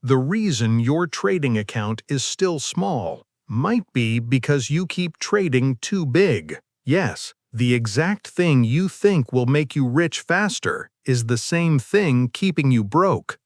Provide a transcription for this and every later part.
The reason your trading account is still small might be because you keep trading too big. Yes, the exact thing you think will make you rich faster is the same thing keeping you broke.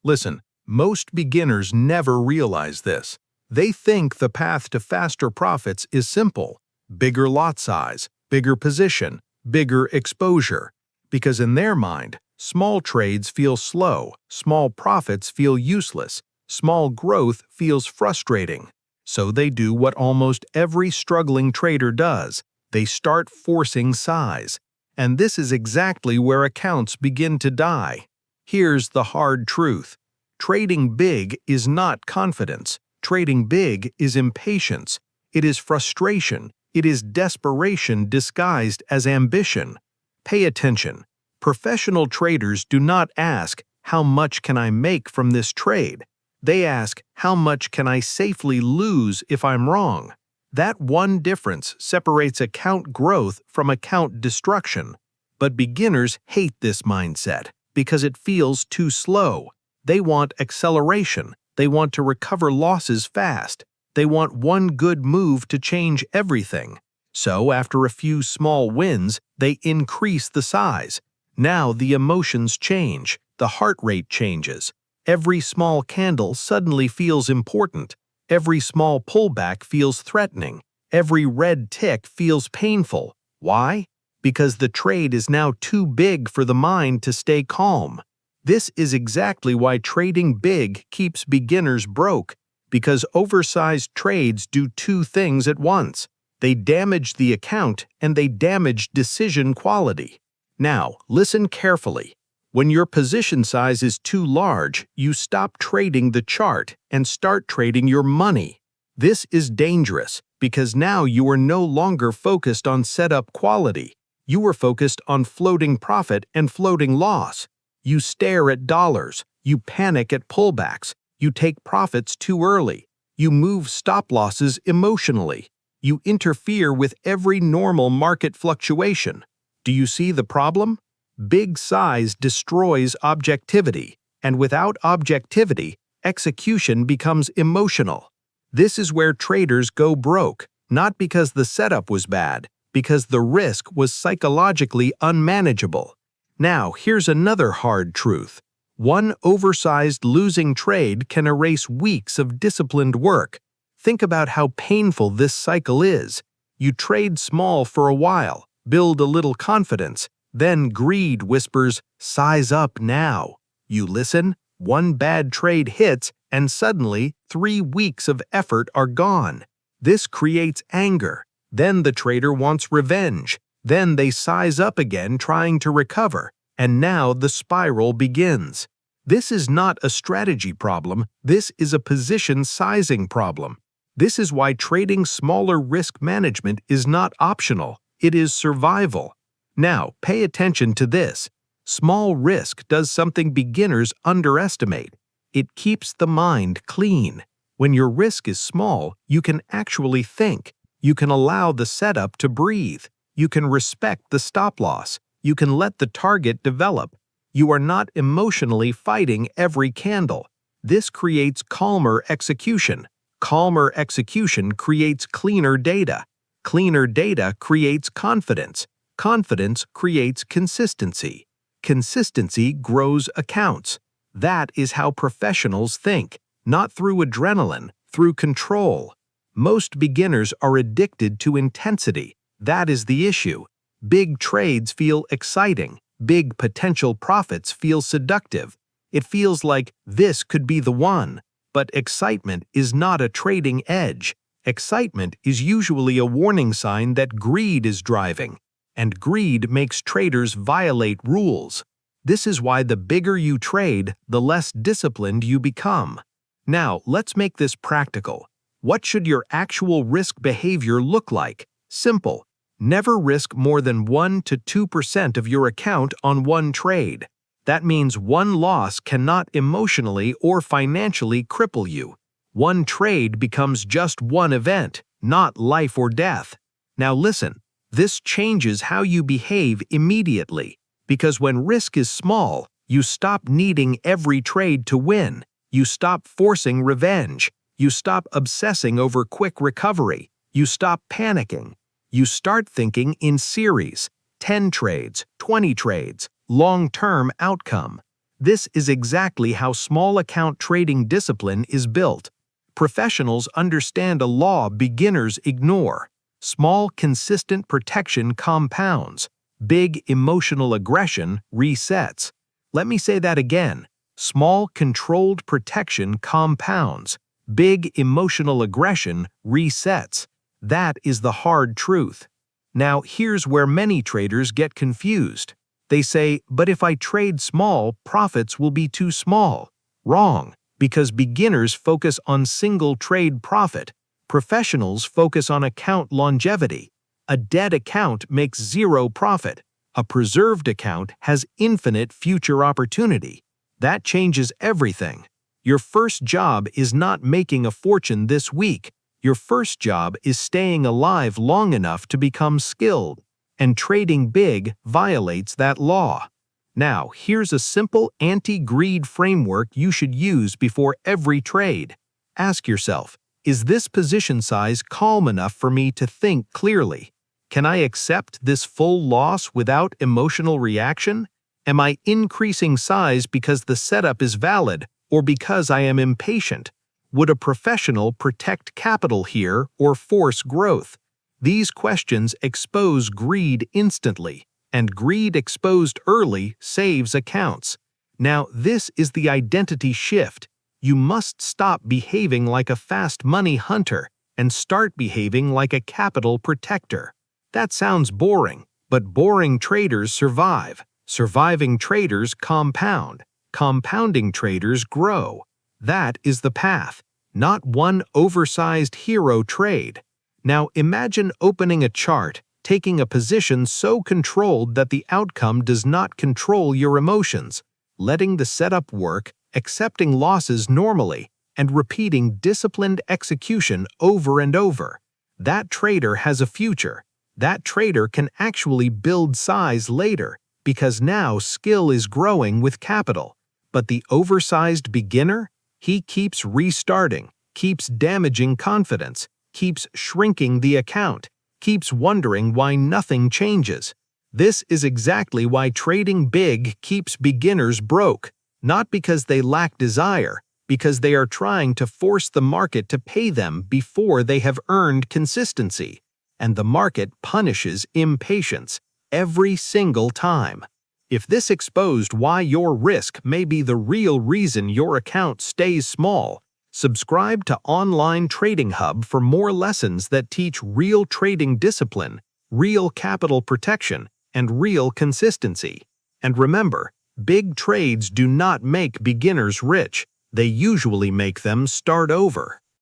Listen, most beginners never realize this. They think the path to faster profits is simple: bigger lot size, bigger position, bigger exposure. Because in their mind, small trades feel slow, small profits feel useless, small growth feels frustrating. So they do what almost every struggling trader does: they start forcing size. And this is exactly where accounts begin to die. Here's the hard truth. Trading big is not confidence. Trading big is impatience. It is frustration. It is desperation disguised as ambition. Pay attention. Professional traders do not ask, "How much can I make from this trade?" They ask, "How much can I safely lose if I'm wrong?" That one difference separates account growth from account destruction. But beginners hate this mindset because it feels too slow. They want acceleration. They want to recover losses fast. They want one good move to change everything. So after a few small wins, they increase the size. Now the emotions change. The heart rate changes. Every small candle suddenly feels important. Every small pullback feels threatening. Every red tick feels painful. Why? Because the trade is now too big for the mind to stay calm. This is exactly why trading big keeps beginners broke, because oversized trades do two things at once. They damage the account and they damage decision quality. Now, listen carefully. When your position size is too large, you stop trading the chart and start trading your money. This is dangerous because now you are no longer focused on setup quality. You are focused on floating profit and floating loss. You stare at dollars. You panic at pullbacks. You take profits too early. You move stop losses emotionally. You interfere with every normal market fluctuation. Do you see the problem? Big size destroys objectivity, and without objectivity, execution becomes emotional. This is where traders go broke, not because the setup was bad, because the risk was psychologically unmanageable. Now, here's another hard truth. One oversized losing trade can erase weeks of disciplined work. Think about how painful this cycle is. You trade small for a while, build a little confidence, then greed whispers, "Size up now." You listen, one bad trade hits, and suddenly 3 weeks of effort are gone. This creates anger. Then the trader wants revenge. Then they size up again trying to recover, and now the spiral begins. This is not a strategy problem, this is a position sizing problem. This is why trading smaller risk management is not optional, it is survival. Now, pay attention to this. Small risk does something beginners underestimate. It keeps the mind clean. When your risk is small, you can actually think. You can allow the setup to breathe. You can respect the stop loss. You can let the target develop. You are not emotionally fighting every candle. This creates calmer execution. Calmer execution creates cleaner data. Cleaner data creates confidence. Confidence creates consistency. Consistency grows accounts. That is how professionals think, not through adrenaline, through control. Most beginners are addicted to intensity. That is the issue. Big trades feel exciting. Big potential profits feel seductive. It feels like this could be the one. But excitement is not a trading edge. Excitement is usually a warning sign that greed is driving. And greed makes traders violate rules. This is why the bigger you trade, the less disciplined you become. Now, let's make this practical. What should your actual risk behavior look like? Simple. Never risk more than 1 to 2% of your account on one trade. That means one loss cannot emotionally or financially cripple you. One trade becomes just one event, not life or death. Now listen. This changes how you behave immediately, because when risk is small, you stop needing every trade to win. You stop forcing revenge. You stop obsessing over quick recovery. You stop panicking. You start thinking in series, 10 trades, 20 trades, long-term outcome. This is exactly how small account trading discipline is built. Professionals understand a law beginners ignore. Small, consistent protection compounds. Big emotional aggression resets. Let me say that again. Small, controlled protection compounds. Big emotional aggression resets. That is the hard truth. Now, here's where many traders get confused. They say, but if I trade small, profits will be too small. Wrong, because beginners focus on single trade profit. Professionals focus on account longevity. A dead account makes zero profit. A preserved account has infinite future opportunity. That changes everything. Your first job is not making a fortune this week. Your first job is staying alive long enough to become skilled. And trading big violates that law. Now, here's a simple anti-greed framework you should use before every trade. Ask yourself, is this position size calm enough for me to think clearly? Can I accept this full loss without emotional reaction? Am I increasing size because the setup is valid or because I am impatient? Would a professional protect capital here or force growth? These questions expose greed instantly, and greed exposed early saves accounts. Now, this is the identity shift. You must stop behaving like a fast money hunter and start behaving like a capital protector. That sounds boring, but boring traders survive. Surviving traders compound. Compounding traders grow. That is the path, not one oversized hero trade. Now imagine opening a chart, taking a position so controlled that the outcome does not control your emotions, letting the setup work, accepting losses normally, and repeating disciplined execution over and over. That trader has a future. That trader can actually build size later, because now skill is growing with capital. But the oversized beginner? He keeps restarting, keeps damaging confidence, keeps shrinking the account, keeps wondering why nothing changes. This is exactly why trading big keeps beginners broke, not because they lack desire, because they are trying to force the market to pay them before they have earned consistency. And the market punishes impatience every single time. If this exposed why your risk may be the real reason your account stays small, subscribe to Online Trading Hub for more lessons that teach real trading discipline, real capital protection, and real consistency. And remember, big trades do not make beginners rich. They usually make them start over.